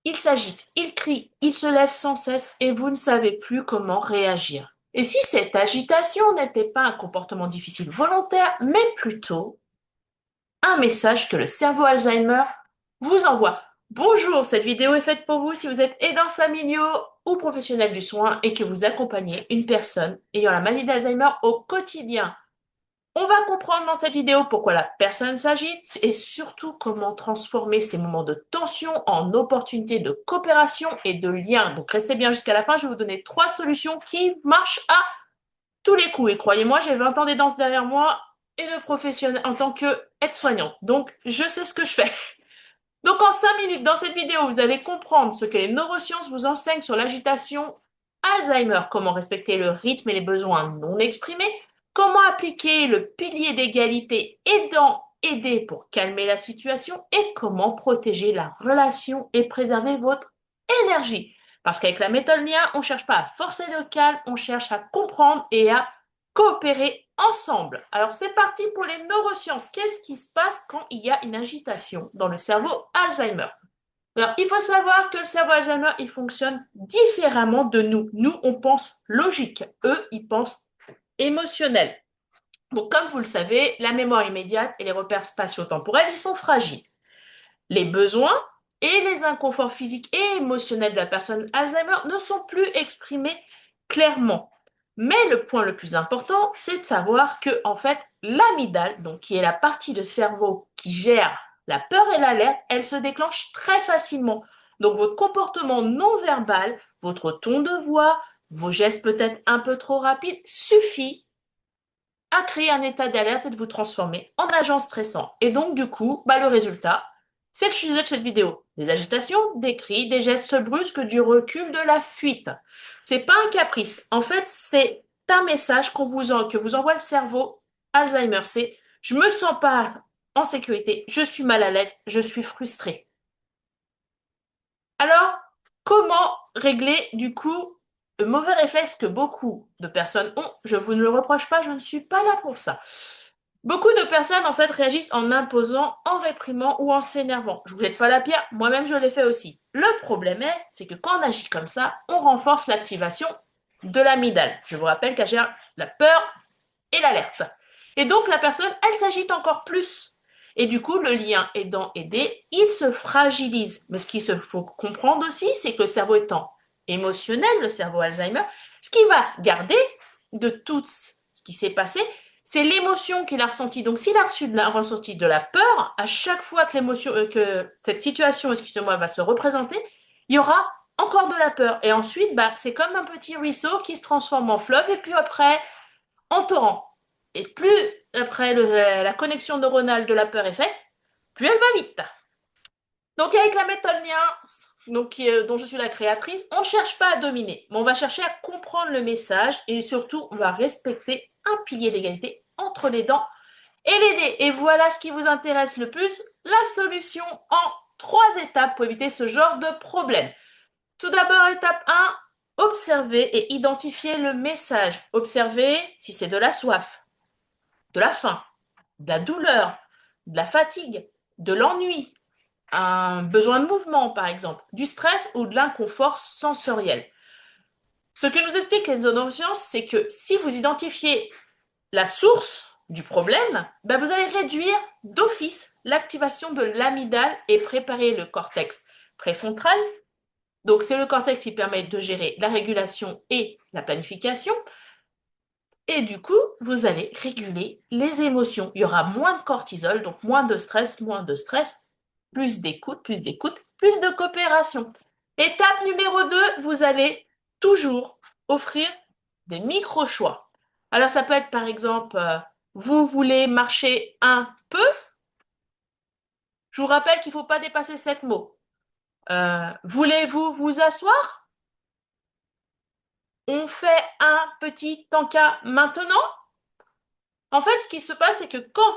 il s'agite, il crie, il se lève sans cesse et vous ne savez plus comment réagir. Et si cette agitation n'était pas un comportement difficile volontaire, mais plutôt un message que le cerveau Alzheimer vous envoie. Bonjour, cette vidéo est faite pour vous si vous êtes aidants familiaux ou professionnels du soin et que vous accompagnez une personne ayant la maladie d'Alzheimer au quotidien. On va comprendre dans cette vidéo pourquoi la personne s'agite et surtout comment transformer ces moments de tension en opportunités de coopération et de lien. Donc restez bien jusqu'à la fin, je vais vous donner 3 solutions qui marchent à tous les coups. Et croyez-moi, j'ai 20 ans d'aidance derrière moi et de professionnel en tant qu'aide-soignante. Donc je sais ce que je fais. Donc en 5 minutes dans cette vidéo, vous allez comprendre ce que les neurosciences vous enseignent sur l'agitation Alzheimer, comment respecter le rythme et les besoins non exprimés, comment appliquer le pilier d'égalité aidant-aider pour calmer la situation et comment protéger la relation et préserver votre énergie. Parce qu'avec la méthode lien, on ne cherche pas à forcer le calme, on cherche à comprendre et à coopérer ensemble. Alors c'est parti pour les neurosciences. Qu'est-ce qui se passe quand il y a une agitation dans le cerveau Alzheimer? Alors, il faut savoir que le cerveau Alzheimer, il fonctionne différemment de nous. Nous, on pense logique. Eux, ils pensent émotionnel. Donc, comme vous le savez, la mémoire immédiate et les repères spatio-temporels, ils sont fragiles. Les besoins et les inconforts physiques et émotionnels de la personne Alzheimer ne sont plus exprimés clairement. Mais le point le plus important, c'est de savoir que, en fait, l'amygdale, donc qui est la partie du cerveau qui gère la peur et l'alerte, elle se déclenche très facilement. Donc votre comportement non verbal, votre ton de voix, vos gestes peut-être un peu trop rapides, suffit à créer un état d'alerte et de vous transformer en agent stressant. Et donc, du coup, le résultat, c'est le sujet de cette vidéo. Des agitations, des cris, des gestes brusques, du recul, de la fuite. C'est pas un caprice. En fait, c'est un message que vous envoie le cerveau Alzheimer. C'est je me sens pas en sécurité, je suis mal à l'aise, je suis frustré. Alors, comment régler du coup le mauvais réflexe que beaucoup de personnes ont? Je vous ne le reproche pas, je ne suis pas là pour ça. Beaucoup de personnes en fait réagissent en imposant, en réprimant ou en s'énervant. Je vous jette pas la pierre, moi-même je l'ai fait aussi. Le problème c'est que quand on agit comme ça, on renforce l'activation de l'amygdale. Je vous rappelle qu'elle gère la peur et l'alerte. Et donc la personne, elle s'agite encore plus. Et du coup, le lien aidant-aider, il se fragilise. Mais ce qu'il faut comprendre aussi, c'est que le cerveau étant émotionnel, le cerveau Alzheimer, ce qu'il va garder de tout ce qui s'est passé, c'est l'émotion qu'il a ressentie. Donc, s'il a ressenti de la peur, à chaque fois que l'émotion, que cette situation, excusez-moi, va se représenter, il y aura encore de la peur. Et ensuite, c'est comme un petit ruisseau qui se transforme en fleuve, et puis après, en torrent. Et plus après la connexion neuronale de la peur est faite, plus elle va vite. Donc avec la méthode lien, dont je suis la créatrice, on ne cherche pas à dominer, mais on va chercher à comprendre le message et surtout on va respecter un pilier d'égalité entre les dents et les dés. Et voilà ce qui vous intéresse le plus, la solution en 3 étapes pour éviter ce genre de problème. Tout d'abord, étape 1, observer et identifier le message. Observer si c'est de la soif, de la faim, de la douleur, de la fatigue, de l'ennui, un besoin de mouvement par exemple, du stress ou de l'inconfort sensoriel. Ce que nous expliquent les neurosciences, c'est que si vous identifiez la source du problème, vous allez réduire d'office l'activation de l'amygdale et préparer le cortex préfrontal. Donc c'est le cortex qui permet de gérer la régulation et la planification. Et du coup, vous allez réguler les émotions. Il y aura moins de cortisol, donc moins de stress, plus d'écoute, plus de coopération. Étape numéro 2, vous allez toujours offrir des micro-choix. Alors ça peut être par exemple, vous voulez marcher un peu. Je vous rappelle qu'il ne faut pas dépasser 7 mots. Voulez-vous vous asseoir? On fait un petit encas maintenant. En fait, ce qui se passe, c'est que quand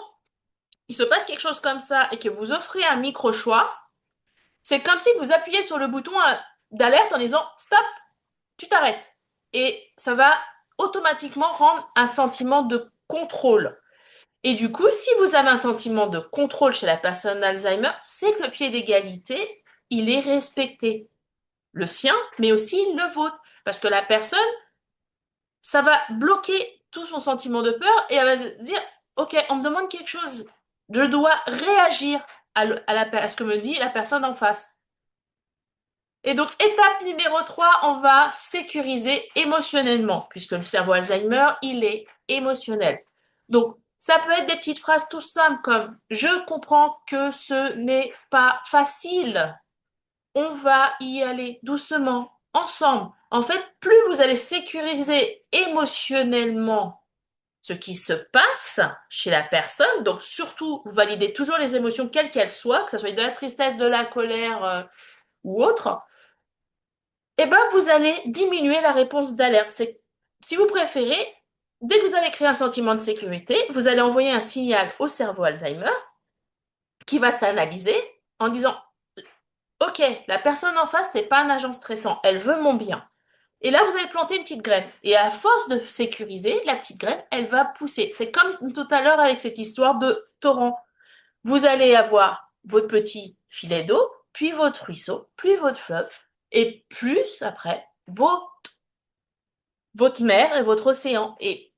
il se passe quelque chose comme ça et que vous offrez un micro-choix, c'est comme si vous appuyez sur le bouton d'alerte en disant stop, tu t'arrêtes. Et ça va automatiquement rendre un sentiment de contrôle. Et du coup, si vous avez un sentiment de contrôle chez la personne Alzheimer, c'est que le pied d'égalité il est respecté. Le sien, mais aussi le vôtre. Parce que la personne, ça va bloquer tout son sentiment de peur et elle va se dire, OK, on me demande quelque chose. Je dois réagir à ce que me dit la personne en face. Et donc, étape numéro 3, on va sécuriser émotionnellement, puisque le cerveau Alzheimer, il est émotionnel. Donc, ça peut être des petites phrases tout simples comme je comprends que ce n'est pas facile. On va y aller doucement, ensemble. En fait, plus vous allez sécuriser émotionnellement ce qui se passe chez la personne, donc surtout, vous validez toujours les émotions quelles qu'elles soient, que ce soit de la tristesse, de la colère ou autre, eh ben, vous allez diminuer la réponse d'alerte. Si vous préférez, dès que vous allez créer un sentiment de sécurité, vous allez envoyer un signal au cerveau Alzheimer qui va s'analyser en disant, OK, la personne en face, c'est pas un agent stressant, elle veut mon bien. Et là, vous allez planter une petite graine. Et à force de sécuriser, la petite graine, elle va pousser. C'est comme tout à l'heure avec cette histoire de torrent. Vous allez avoir votre petit filet d'eau, puis votre ruisseau, puis votre fleuve, et plus après, votre mer et votre océan. Et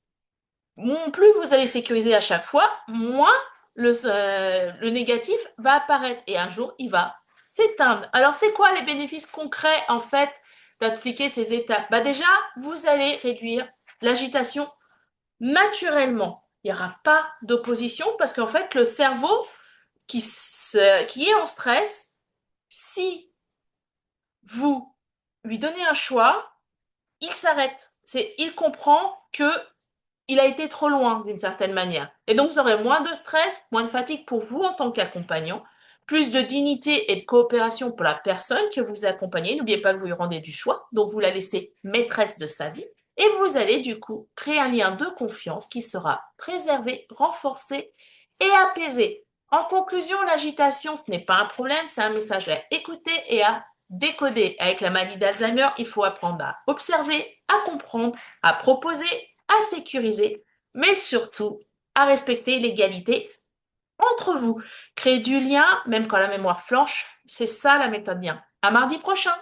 plus vous allez sécuriser à chaque fois, moins le négatif va apparaître. Et un jour, il va s'éteindre. Alors, c'est quoi les bénéfices concrets, en fait, d'appliquer ces étapes? Bah déjà, vous allez réduire l'agitation naturellement. Il n'y aura pas d'opposition parce qu'en fait, le cerveau qui est en stress, si vous lui donnez un choix, il s'arrête. Il comprend que il a été trop loin d'une certaine manière. Et donc, vous aurez moins de stress, moins de fatigue pour vous en tant qu'accompagnant, plus de dignité et de coopération pour la personne que vous accompagnez. N'oubliez pas que vous lui rendez du choix, donc vous la laissez maîtresse de sa vie. Et vous allez du coup créer un lien de confiance qui sera préservé, renforcé et apaisé. En conclusion, l'agitation, ce n'est pas un problème, c'est un message à écouter et à décoder. Avec la maladie d'Alzheimer, il faut apprendre à observer, à comprendre, à proposer, à sécuriser, mais surtout à respecter l'égalité entre vous. Créer du lien, même quand la mémoire flanche, c'est ça la méthode bien. À mardi prochain!